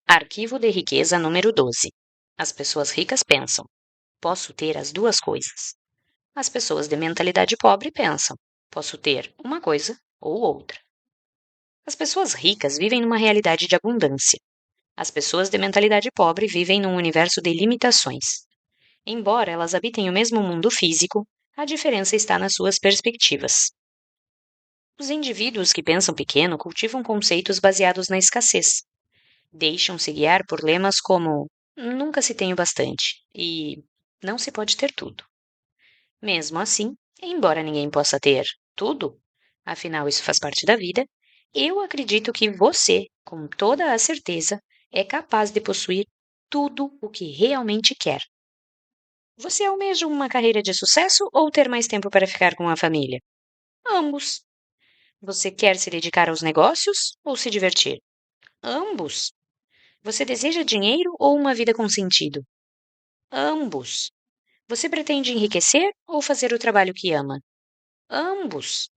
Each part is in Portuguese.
Arquivo de riqueza número 12. As pessoas ricas pensam: posso ter as duas coisas. As pessoas de mentalidade pobre pensam: posso ter uma coisa ou outra. As pessoas ricas vivem numa realidade de abundância. As pessoas de mentalidade pobre vivem num universo de limitações. Embora elas habitem o mesmo mundo físico, a diferença está nas suas perspectivas. Os indivíduos que pensam pequeno cultivam conceitos baseados na escassez. Deixam-se guiar por lemas como nunca se tem o bastante e não se pode ter tudo. Mesmo assim, embora ninguém possa ter tudo, afinal isso faz parte da vida, eu acredito que você, com toda a certeza, é capaz de possuir tudo o que realmente quer. Você almeja uma carreira de sucesso ou ter mais tempo para ficar com a família? Ambos. Você quer se dedicar aos negócios ou se divertir? Ambos. Você deseja dinheiro ou uma vida com sentido? Ambos. Você pretende enriquecer ou fazer o trabalho que ama? Ambos.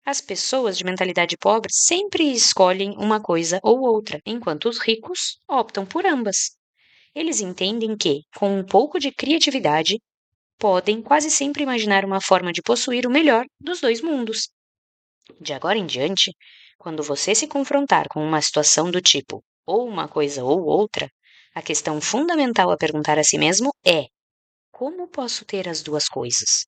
As pessoas de mentalidade pobre sempre escolhem uma coisa ou outra, enquanto os ricos optam por ambas. Eles entendem que, com um pouco de criatividade, podem quase sempre imaginar uma forma de possuir o melhor dos dois mundos. De agora em diante, quando você se confrontar com uma situação do tipo ou uma coisa ou outra, a questão fundamental a perguntar a si mesmo é: como posso ter as duas coisas?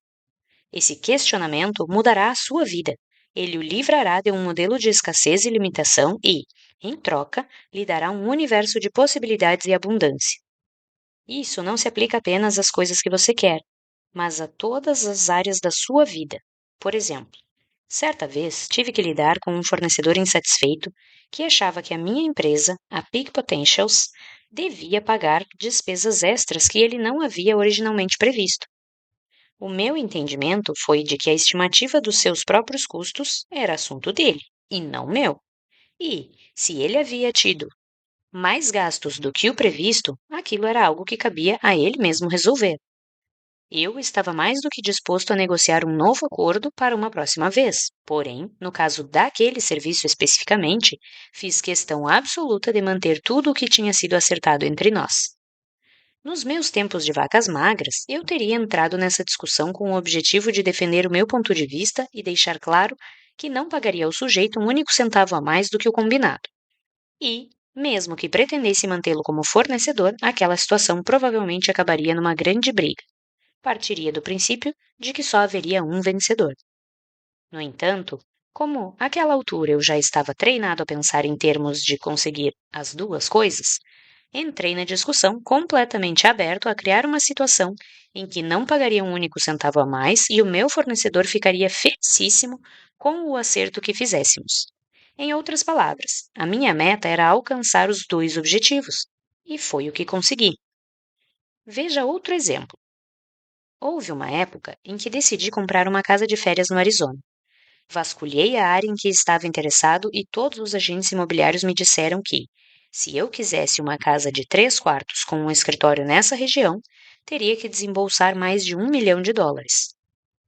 Esse questionamento mudará a sua vida. Ele o livrará de um modelo de escassez e limitação e, em troca, lhe dará um universo de possibilidades e abundância. Isso não se aplica apenas às coisas que você quer, mas a todas as áreas da sua vida. Por exemplo, certa vez tive que lidar com um fornecedor insatisfeito que achava que a minha empresa, a Peak Potentials, devia pagar despesas extras que ele não havia originalmente previsto. O meu entendimento foi de que a estimativa dos seus próprios custos era assunto dele, e não meu. E, se ele havia tido mais gastos do que o previsto, aquilo era algo que cabia a ele mesmo resolver. Eu estava mais do que disposto a negociar um novo acordo para uma próxima vez, porém, no caso daquele serviço especificamente, fiz questão absoluta de manter tudo o que tinha sido acertado entre nós. Nos meus tempos de vacas magras, eu teria entrado nessa discussão com o objetivo de defender o meu ponto de vista e deixar claro que não pagaria ao sujeito um único centavo a mais do que o combinado. E, mesmo que pretendesse mantê-lo como fornecedor, aquela situação provavelmente acabaria numa grande briga. Partiria do princípio de que só haveria um vencedor. No entanto, como àquela altura eu já estava treinado a pensar em termos de conseguir as duas coisas, entrei na discussão completamente aberto a criar uma situação em que não pagaria um único centavo a mais e o meu fornecedor ficaria felicíssimo com o acerto que fizéssemos. Em outras palavras, a minha meta era alcançar os dois objetivos, e foi o que consegui. Veja outro exemplo. Houve uma época em que decidi comprar uma casa de férias no Arizona. Vasculhei a área em que estava interessado e todos os agentes imobiliários me disseram que, se eu quisesse uma casa de 3 quartos com um escritório nessa região, teria que desembolsar mais de US$ 1 milhão.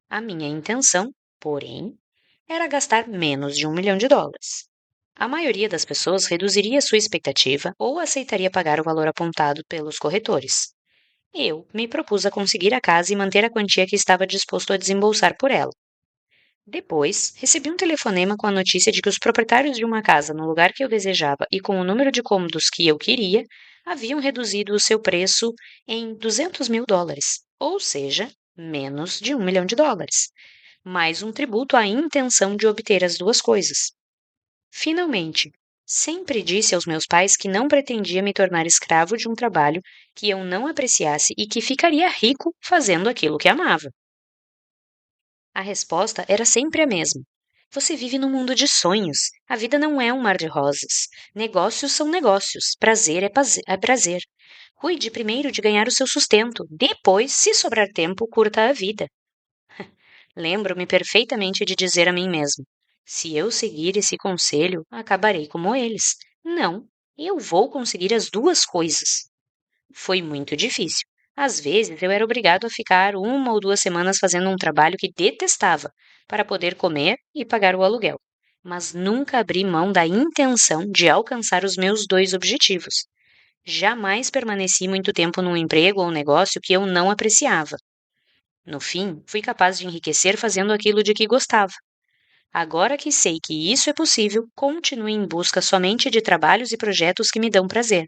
A minha intenção, porém, era gastar menos de US$ 1 milhão. A maioria das pessoas reduziria sua expectativa ou aceitaria pagar o valor apontado pelos corretores. Eu me propus a conseguir a casa e manter a quantia que estava disposto a desembolsar por ela. Depois, recebi um telefonema com a notícia de que os proprietários de uma casa no lugar que eu desejava e com o número de cômodos que eu queria haviam reduzido o seu preço em US$ 200 mil, ou seja, menos de US$ 1 milhão, mais um tributo à intenção de obter as duas coisas. Finalmente, sempre disse aos meus pais que não pretendia me tornar escravo de um trabalho que eu não apreciasse e que ficaria rico fazendo aquilo que amava. A resposta era sempre a mesma. Você vive num mundo de sonhos. A vida não é um mar de rosas. Negócios são negócios. Prazer é prazer. Cuide primeiro de ganhar o seu sustento. Depois, se sobrar tempo, curta a vida. Lembro-me perfeitamente de dizer a mim mesmo: se eu seguir esse conselho, acabarei como eles. Não, eu vou conseguir as duas coisas. Foi muito difícil. Às vezes eu era obrigado a ficar 1 ou 2 semanas fazendo um trabalho que detestava para poder comer e pagar o aluguel. mas nunca abri mão da intenção de alcançar os meus 2 objetivos. Jamais permaneci muito tempo num emprego ou negócio que eu não apreciava. No fim, fui capaz de enriquecer fazendo aquilo de que gostava. Agora que sei que isso é possível, continuo em busca somente de trabalhos e projetos que me dão prazer.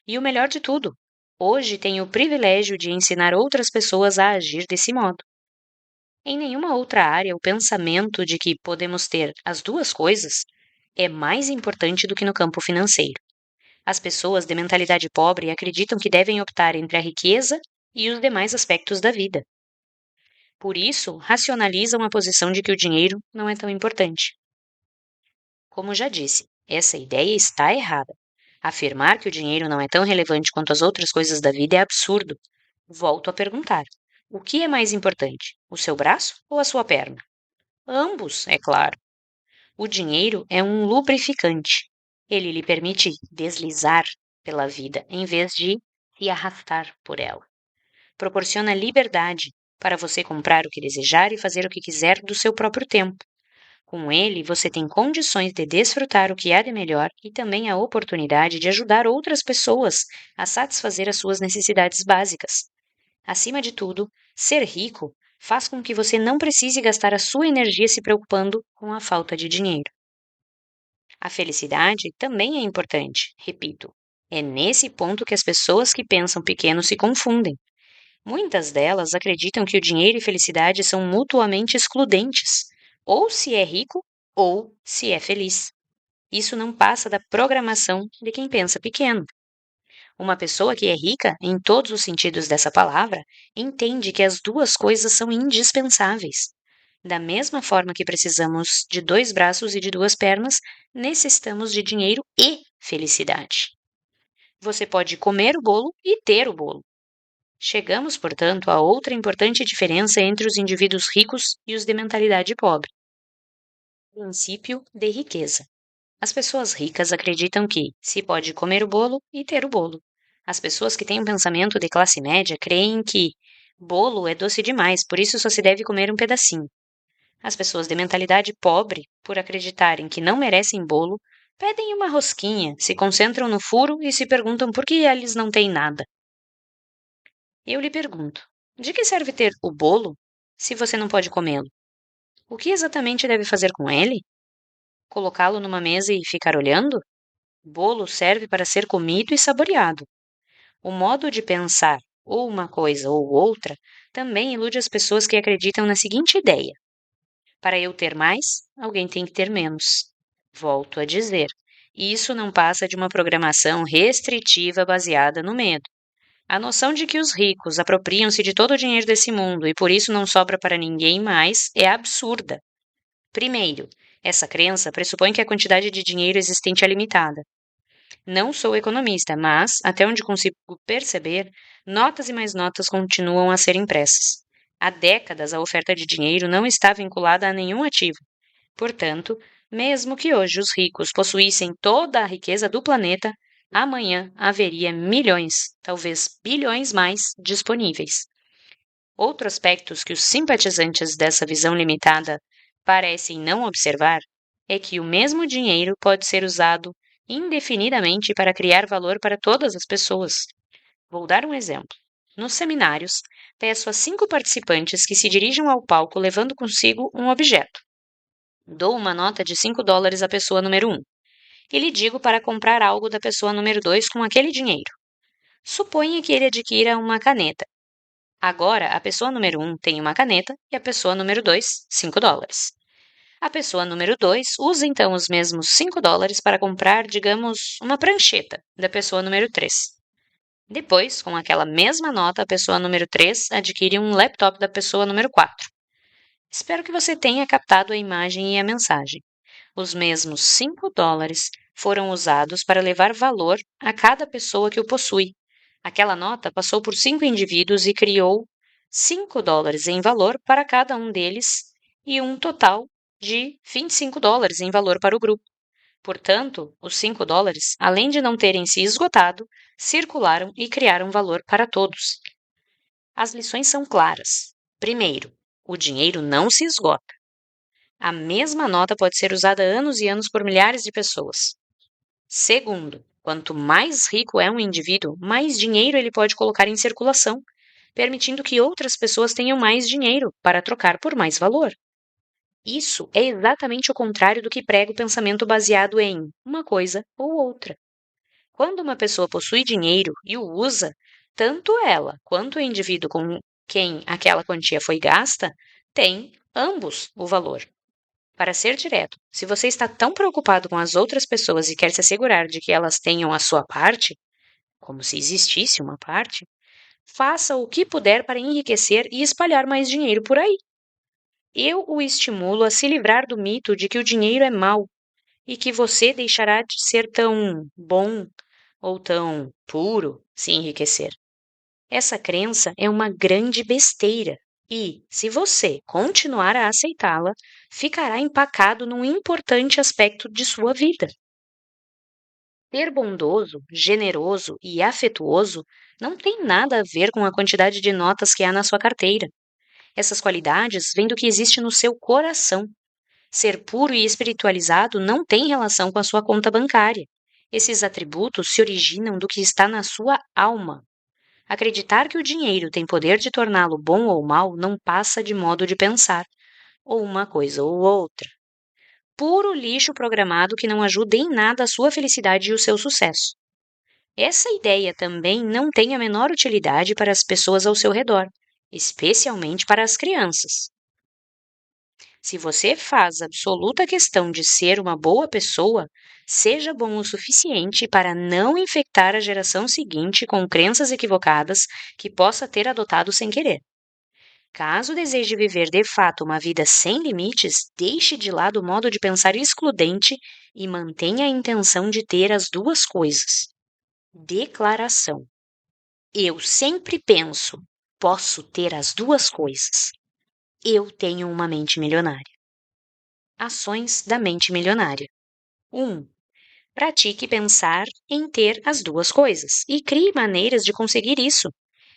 E o melhor de tudo, hoje tenho o privilégio de ensinar outras pessoas a agir desse modo. Em nenhuma outra área, o pensamento de que podemos ter as duas coisas é mais importante do que no campo financeiro. As pessoas de mentalidade pobre acreditam que devem optar entre a riqueza e os demais aspectos da vida. Por isso, racionalizam a posição de que o dinheiro não é tão importante. Como já disse, essa ideia está errada. Afirmar que o dinheiro não é tão relevante quanto as outras coisas da vida é absurdo. Volto a perguntar: o que é mais importante, o seu braço ou a sua perna? Ambos, é claro. O dinheiro é um lubrificante. Ele lhe permite deslizar pela vida em vez de se arrastar por ela. Proporciona liberdade para você comprar o que desejar e fazer o que quiser do seu próprio tempo. Com ele, você tem condições de desfrutar o que há de melhor e também a oportunidade de ajudar outras pessoas a satisfazer as suas necessidades básicas. Acima de tudo, ser rico faz com que você não precise gastar a sua energia se preocupando com a falta de dinheiro. A felicidade também é importante, repito. É nesse ponto que as pessoas que pensam pequeno se confundem. Muitas delas acreditam que o dinheiro e felicidade são mutuamente excludentes, ou se é rico ou se é feliz. Isso não passa da programação de quem pensa pequeno. Uma pessoa que é rica, em todos os sentidos dessa palavra, entende que as duas coisas são indispensáveis. Da mesma forma que precisamos de 2 braços e de 2 pernas, necessitamos de dinheiro e felicidade. Você pode comer o bolo e ter o bolo. Chegamos, portanto, a outra importante diferença entre os indivíduos ricos e os de mentalidade pobre. Princípio de riqueza. As pessoas ricas acreditam que se pode comer o bolo e ter o bolo. As pessoas que têm um pensamento de classe média creem que bolo é doce demais, por isso só se deve comer um pedacinho. As pessoas de mentalidade pobre, por acreditarem que não merecem bolo, pedem uma rosquinha, se concentram no furo e se perguntam por que eles não têm nada. Eu lhe pergunto: de que serve ter o bolo se você não pode comê-lo? O que exatamente deve fazer com ele? Colocá-lo numa mesa e ficar olhando? Bolo serve para ser comido e saboreado. O modo de pensar, ou uma coisa ou outra, também ilude as pessoas que acreditam na seguinte ideia: para eu ter mais, alguém tem que ter menos. Volto a dizer, isso não passa de uma programação restritiva baseada no medo. A noção de que os ricos apropriam-se de todo o dinheiro desse mundo e por isso não sobra para ninguém mais é absurda. Primeiro, essa crença pressupõe que a quantidade de dinheiro existente é limitada. Não sou economista, mas, até onde consigo perceber, notas e mais notas continuam a ser impressas. Há décadas a oferta de dinheiro não está vinculada a nenhum ativo. Portanto, mesmo que hoje os ricos possuíssem toda a riqueza do planeta, amanhã haveria milhões, talvez bilhões mais disponíveis. Outro aspecto que os simpatizantes dessa visão limitada parecem não observar é que o mesmo dinheiro pode ser usado indefinidamente para criar valor para todas as pessoas. Vou dar um exemplo. Nos seminários, peço a 5 participantes que se dirijam ao palco levando consigo um objeto. Dou uma nota de $5 à pessoa número 1 e lhe digo para comprar algo da pessoa número 2 com aquele dinheiro. Suponha que ele adquira uma caneta. Agora, a pessoa número 1 tem uma caneta e a pessoa número 2, $5. A pessoa número 2 usa então os mesmos $5 para comprar, digamos, uma prancheta da pessoa número 3. Depois, com aquela mesma nota, a pessoa número 3 adquire um laptop da pessoa número 4. Espero que você tenha captado a imagem e a mensagem. Os mesmos $5 foram usados para levar valor a cada pessoa que o possui. Aquela nota passou por 5 indivíduos e criou $5 em valor para cada um deles e um total de $25 em valor para o grupo. Portanto, os $5, além de não terem se esgotado, circularam e criaram valor para todos. As lições são claras. Primeiro, o dinheiro não se esgota. A mesma nota pode ser usada anos e anos por milhares de pessoas. Segundo, quanto mais rico é um indivíduo, mais dinheiro ele pode colocar em circulação, permitindo que outras pessoas tenham mais dinheiro para trocar por mais valor. Isso é exatamente o contrário do que prega o pensamento baseado em uma coisa ou outra. Quando uma pessoa possui dinheiro e o usa, tanto ela quanto o indivíduo com quem aquela quantia foi gasta têm ambos o valor. Para ser direto, se você está tão preocupado com as outras pessoas e quer se assegurar de que elas tenham a sua parte, como se existisse uma parte, faça o que puder para enriquecer e espalhar mais dinheiro por aí. Eu o estimulo a se livrar do mito de que o dinheiro é mau e que você deixará de ser tão bom ou tão puro se enriquecer. Essa crença é uma grande besteira e, se você continuar a aceitá-la, ficará empacado num importante aspecto de sua vida. Ser bondoso, generoso e afetuoso não tem nada a ver com a quantidade de notas que há na sua carteira. Essas qualidades vêm do que existe no seu coração. Ser puro e espiritualizado não tem relação com a sua conta bancária. Esses atributos se originam do que está na sua alma. Acreditar que o dinheiro tem poder de torná-lo bom ou mal não passa de modo de pensar, ou uma coisa ou outra. Puro lixo programado que não ajuda em nada a sua felicidade e o seu sucesso. Essa ideia também não tem a menor utilidade para as pessoas ao seu redor, especialmente para as crianças. Se você faz absoluta questão de ser uma boa pessoa, seja bom o suficiente para não infectar a geração seguinte com crenças equivocadas que possa ter adotado sem querer. Caso deseje viver de fato uma vida sem limites, deixe de lado o modo de pensar excludente e mantenha a intenção de ter as duas coisas. Declaração: eu sempre penso, posso ter as duas coisas. Eu tenho uma mente milionária. Ações da mente milionária. 1. Pratique pensar em ter as duas coisas e crie maneiras de conseguir isso.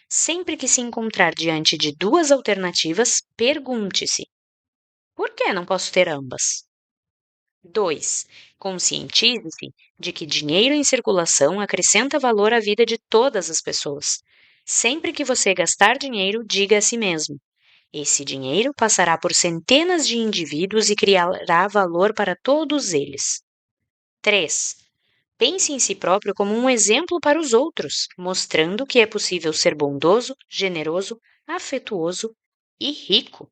Sempre que se encontrar diante de duas alternativas, pergunte-se: por que não posso ter ambas? 2. Conscientize-se de que dinheiro em circulação acrescenta valor à vida de todas as pessoas. Sempre que você gastar dinheiro, diga a si mesmo: esse dinheiro passará por centenas de indivíduos e criará valor para todos eles. 3. Pense em si próprio como um exemplo para os outros, mostrando que é possível ser bondoso, generoso, afetuoso e rico.